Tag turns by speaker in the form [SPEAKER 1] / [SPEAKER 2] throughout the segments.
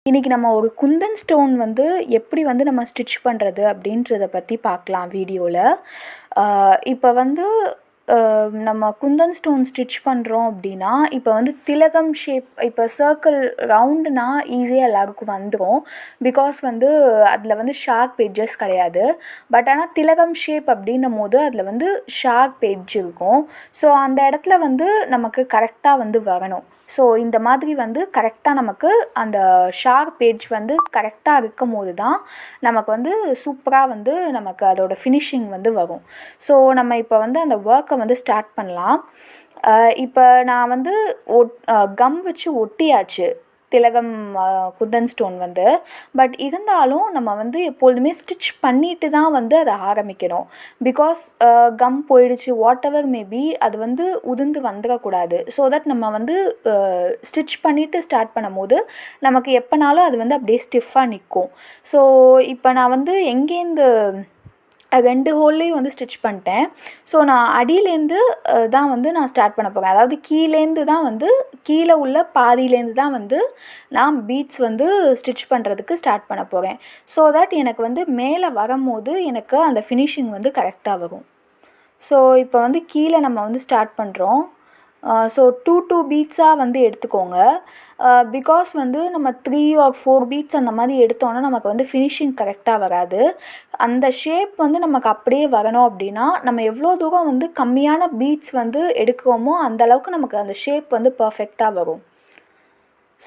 [SPEAKER 1] இன்றைக்கி நம்ம ஒரு குந்தன் ஸ்டோன் வந்து எப்படி வந்து நம்ம ஸ்டிச் பண்ணுறது அப்படின்றத பற்றி பார்க்கலாம் வீடியோவில். இப்போ வந்து நம்ம குந்தன் ஸ்டோன் ஸ்டிச் பண்ணுறோம் அப்படின்னா, இப்போ வந்து திலகம் ஷேப், இப்போ சர்க்கிள் ரவுண்டுனா ஈஸியாக எல்லாருக்கும் வந்துடும். பிகாஸ் வந்து அதில் வந்து ஷார்ப் எட்ஜஸ் கிடையாது. பட் ஆனால் திலகம் ஷேப் அப்படின்னும் போது அதில் வந்து ஷார்ப் எட்ஜ் இருக்கும். ஸோ அந்த இடத்துல வந்து நமக்கு கரெக்டாக வந்து வரணும். ஸோ இந்த மாதிரி வந்து கரெக்டாக நமக்கு அந்த ஷார்ப் எட்ஜ் வந்து கரெக்டாக இருக்கும் போது தான் நமக்கு வந்து சூப்பராக வந்து நமக்கு அதோடய ஃபினிஷிங் வந்து வரும். ஸோ நம்ம இப்போ வந்து அந்த ஒர்க்கை வந்து ஸ்டார்ட் பண்ணலாம். இப்போ நான் வந்து கம் வச்சு ஒட்டியாச்சு திலகம் குந்தன் ஸ்டோன் வந்து. பட் இருந்தாலும் நம்ம வந்து எப்பொழுதுமே ஸ்டிச் பண்ணிட்டு தான் வந்து அதை ஆரம்பிக்கணும். பிகாஸ் கம் போயிடுச்சு, வாட் எவர் மேபி, அது வந்து உதிர்ந்து வந்துடக்கூடாது. ஸோ தட் நம்ம வந்து ஸ்டிச் பண்ணிவிட்டு ஸ்டார்ட் பண்ணும்போது நமக்கு எப்போனாலும் அது வந்து அப்படியே ஸ்டிஃபாக நிற்கும். ஸோ இப்போ நான் வந்து எங்கேருந்து 2 ஹோல்லையும் வந்து ஸ்டிச் பண்ணிட்டேன். ஸோ நான் அடியிலேருந்து தான் வந்து நான் ஸ்டார்ட் பண்ண போகிறேன். அதாவது கீழேருந்து தான் வந்து, கீழே உள்ள பாதியிலேருந்து தான் வந்து நான் பீட்ஸ் வந்து ஸ்டிச் பண்ணுறதுக்கு ஸ்டார்ட் பண்ண போகிறேன். ஸோ தட் எனக்கு வந்து மேலே வரும்போது எனக்கு அந்த ஃபினிஷிங் வந்து கரெக்டாக வரும். ஸோ இப்போ வந்து கீழே நம்ம வந்து ஸ்டார்ட் பண்ணுறோம். ஸோ 2 பீட்ஸாக வந்து எடுத்துக்கோங்க. பிகாஸ் வந்து நம்ம 3 or 4 பீட்ஸ் அந்த மாதிரி எடுத்தோன்னா நமக்கு வந்து ஃபினிஷிங் கரெக்டாக வராது. அந்த ஷேப் வந்து நமக்கு அப்படியே வரணும் அப்படின்னா நம்ம எவ்வளோ தூரம் வந்து கம்மியான பீட்ஸ் வந்து எடுக்கிறோமோ அந்தளவுக்கு நமக்கு அந்த ஷேப் வந்து பர்ஃபெக்டாக வரும்.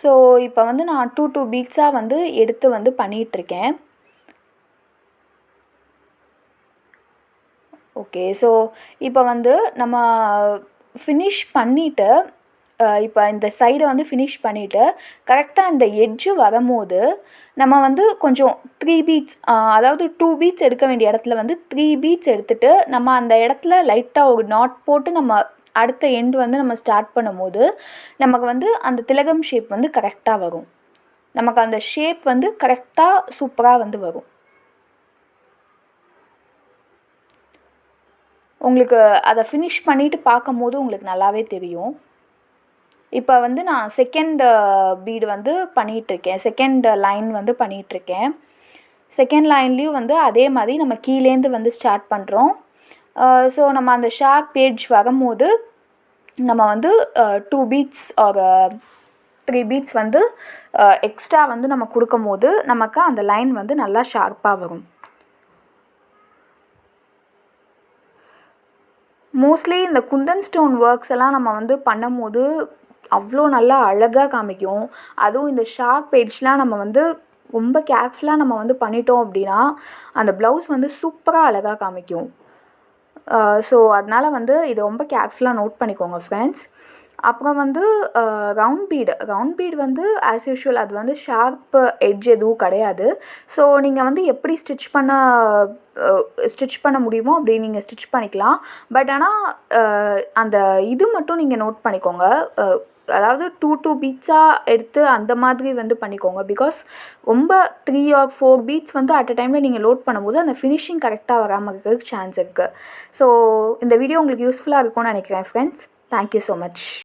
[SPEAKER 1] ஸோ இப்போ வந்து நான் 2 பீட்ஸாக வந்து எடுத்து வந்து பண்ணிகிட்ருக்கேன். ஓகே, ஸோ இப்போ வந்து நம்ம ஃபினிஷ் பண்ணிவிட்டு, இப்போ இந்த சைடை வந்து ஃபினிஷ் பண்ணிவிட்டு கரெக்டாக அந்த எட்ஜு வரும்போது நம்ம வந்து கொஞ்சம் 3 பீட்ஸ், அதாவது 2 பீட்ஸ் எடுக்க வேண்டிய இடத்துல வந்து 3 பீட்ஸ் எடுத்துகிட்டு நம்ம அந்த இடத்துல லைட்டாக ஒரு நாட் போட்டு நம்ம அடுத்த எண்டு வந்து நம்ம ஸ்டார்ட் பண்ணும்போது நமக்கு வந்து அந்த திலகம் ஷேப் வந்து கரெக்டாக வரும். நமக்கு அந்த ஷேப் வந்து கரெக்டாக சூப்பராக வந்து வரும். உங்களுக்கு அதை ஃபினிஷ் பண்ணிவிட்டு பார்க்கும்போது உங்களுக்கு நல்லாவே தெரியும். இப்போ வந்து நான் செகண்ட் பீடு வந்து பண்ணிகிட்ருக்கேன், செகண்ட் லைன் வந்து பண்ணிகிட்ருக்கேன். செகண்ட் லைன்லேயும் வந்து அதே மாதிரி நம்ம கீழேருந்து வந்து ஸ்டார்ட் பண்ணுறோம். ஸோ நம்ம அந்த ஷார்ப் எட்ஜ் வரும்போது நம்ம வந்து 2 பீட்ஸ் ஒரு 3 பீட்ஸ் வந்து எக்ஸ்ட்ரா வந்து நம்ம கொடுக்கும்போது நமக்கு அந்த லைன் வந்து நல்லா ஷார்ப்பாக வரும். மோஸ்ட்லி இந்த குந்தன் ஸ்டோன் ஒர்க்ஸ் எல்லாம் நம்ம வந்து பண்ணும்போது அவ்வளோ நல்லா அழகாக காமிக்கும். அதுவும் இந்த ஷார்ப் எட்ஜ்லாம் நம்ம வந்து ரொம்ப கேர்ஃபுல்லாக நம்ம வந்து பண்ணிட்டோம் அப்படின்னா அந்த ப்ளவுஸ் வந்து சூப்பராக அழகாக காமிக்கும். ஸோ அதனால் வந்து இதை ரொம்ப கேர்ஃபுல்லாக நோட் பண்ணிக்கோங்க ஃப்ரெண்ட்ஸ். அப்புறம் வந்து ரவுண்ட் பீடு வந்து ஆஸ் யூஷுவல் அது வந்து ஷார்ப் எட்ஜ் எதுவும் கிடையாது. ஸோ நீங்கள் வந்து எப்படி ஸ்டிச் பண்ண முடியுமோ அப்படி நீங்கள் ஸ்டிச் பண்ணிக்கலாம். பட் ஆனால் அந்த இது மட்டும் நீங்கள் நோட் பண்ணிக்கோங்க. அதாவது 2 பீட்ஸாக எடுத்து அந்த மாதிரி வந்து பண்ணிக்கோங்க. பிகாஸ் ரொம்ப 3 or 4 பீட்ஸ் வந்து அட் அ டைமில் நீங்கள் லோட் பண்ணும்போது அந்த ஃபினிஷிங் கரெக்டாக வராமல் இருக்கிறதுக்கு சான்ஸ் இருக்குது. ஸோ இந்த வீடியோ உங்களுக்கு யூஸ்ஃபுல்லாக இருக்கும்னு நினைக்கிறேன் ஃப்ரெண்ட்ஸ். Thank you so much.